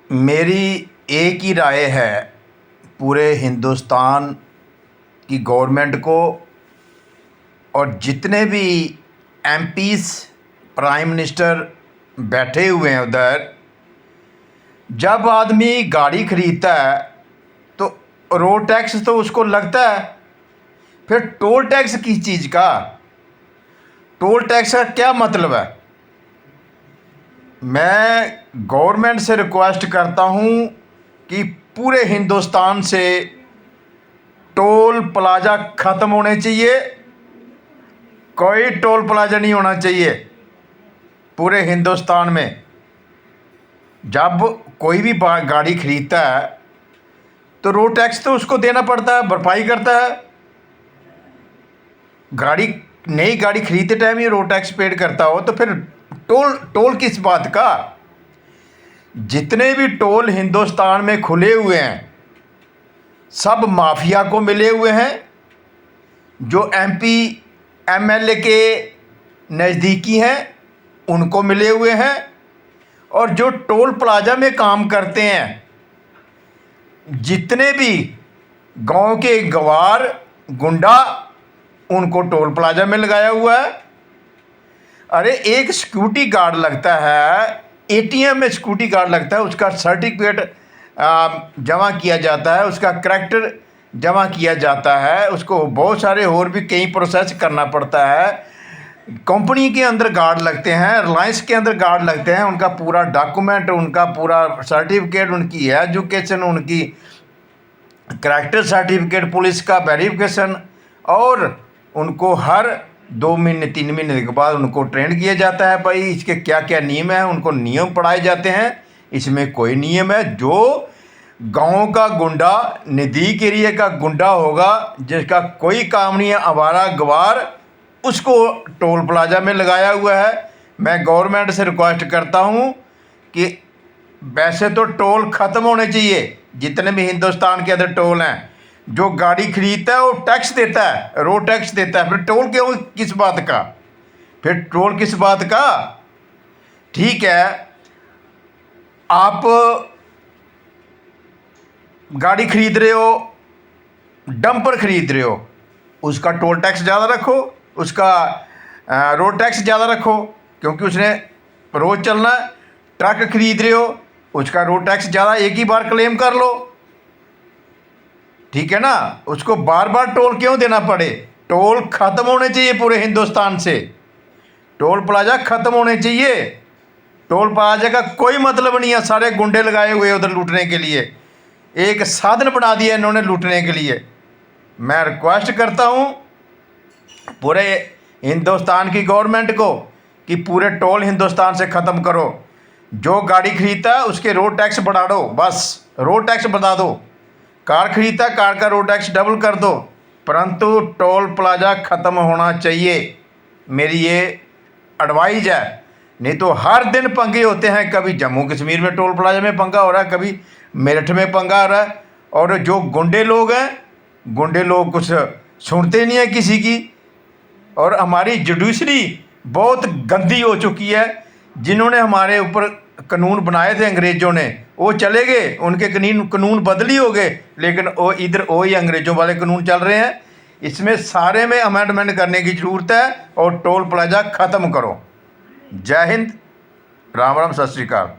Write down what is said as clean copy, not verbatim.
मेरी एक ही राय है पूरे हिंदुस्तान की गवर्नमेंट को और जितने भी एमपीज़ प्राइम मिनिस्टर बैठे हुए हैं उधर। जब आदमी गाड़ी खरीदता है तो रोड टैक्स तो उसको लगता है, फिर टोल टैक्स किस चीज़ का? टोल टैक्स का क्या मतलब है? मैं गवर्नमेंट से रिक्वेस्ट करता हूँ कि पूरे हिंदुस्तान से टोल प्लाज़ा ख़त्म होने चाहिए। कोई टोल प्लाज़ा नहीं होना चाहिए पूरे हिंदुस्तान में। जब कोई भी गाड़ी खरीदता है तो रोड टैक्स तो उसको देना पड़ता है, भरपाई करता है। नई गाड़ी खरीदते टाइम ये रोड टैक्स पेड करता हो तो फिर टोल किस बात का? जितने भी टोल हिंदुस्तान में खुले हुए हैं सब माफिया को मिले हुए हैं, जो एमपी एमएलए के नज़दीकी हैं उनको मिले हुए हैं, और जो टोल प्लाज़ा में काम करते हैं जितने भी गांव के गवार गुंडा उनको टोल प्लाज़ा में लगाया हुआ है। अरे एक सिक्योरिटी गार्ड लगता है, एटीएम में सिक्योरिटी गार्ड लगता है, उसका सर्टिफिकेट जमा किया जाता है, उसका करैक्टर जमा किया जाता है, उसको बहुत सारे और भी कई प्रोसेस करना पड़ता है। कंपनी के अंदर गार्ड लगते हैं, रिलायंस के अंदर गार्ड लगते हैं, उनका पूरा डॉक्यूमेंट, उनका पूरा सर्टिफिकेट, उनकी एजुकेशन, उनकी करैक्टर सर्टिफिकेट, पुलिस का वेरिफिकेशन, और उनको हर 2 महीने 3 महीने के बाद उनको ट्रेन किया जाता है। भाई इसके क्या क्या नियम हैं, उनको नियम पढ़ाए जाते हैं। इसमें कोई नियम है? जो गांव का गुंडा, नज़दीक एरिया का गुंडा होगा जिसका कोई काम नहीं है, आवारा गवार, उसको टोल प्लाज़ा में लगाया हुआ है। मैं गवर्नमेंट से रिक्वेस्ट करता हूँ कि वैसे तो टोल ख़त्म होने चाहिए, जितने भी हिंदुस्तान के अंदर टोल हैं। जो गाड़ी खरीदता है वो टैक्स देता है, रोड टैक्स देता है, फिर टोल क्यों, किस बात का? फिर टोल किस बात का? ठीक है, आप गाड़ी खरीद रहे हो, डंपर खरीद रहे हो, उसका टोल टैक्स ज़्यादा रखो, उसका रोड टैक्स ज़्यादा रखो, क्योंकि उसने रोज़ चलना है। ट्रक खरीद रहे हो, उसका रोड टैक्स ज़्यादा, एक ही बार क्लेम कर लो, ठीक है ना? उसको बार बार टोल क्यों देना पड़े? टोल ख़त्म होने चाहिए पूरे हिंदुस्तान से, टोल प्लाज़ा ख़त्म होने चाहिए। टोल प्लाज़ा का कोई मतलब नहीं है, सारे गुंडे लगाए हुए उधर लूटने के लिए, एक साधन बना दिया इन्होंने लूटने के लिए। मैं रिक्वेस्ट करता हूँ पूरे हिंदुस्तान की गवर्नमेंट को कि पूरे टोल हिंदुस्तान से ख़त्म करो। जो गाड़ी खरीदता है उसके रोड टैक्स बढ़ा दो, बस रोड टैक्स बढ़ा दो। कार खरीदता, कार का रोड टैक्स डबल कर दो, परंतु टोल प्लाज़ा ख़त्म होना चाहिए। मेरी ये एडवाइज है। नहीं तो हर दिन पंगे होते हैं, कभी जम्मू कश्मीर में टोल प्लाज़ा में पंगा हो रहा है, कभी मेरठ में पंगा हो रहा है, और जो गुंडे लोग हैं, गुंडे लोग कुछ सुनते नहीं है किसी की। और हमारी जुडिशरी बहुत गंदी हो चुकी है। जिन्होंने हमारे ऊपर कानून बनाए थे अंग्रेज़ों ने, वो चले गए, उनके कानून बदली हो गए, लेकिन वो इधर वही अंग्रेज़ों वाले कानून चल रहे हैं। इसमें सारे में अमेंडमेंट करने की ज़रूरत है और टोल प्लाज़ा ख़त्म करो। जय हिंद, राम राम, सत श्री अकाल।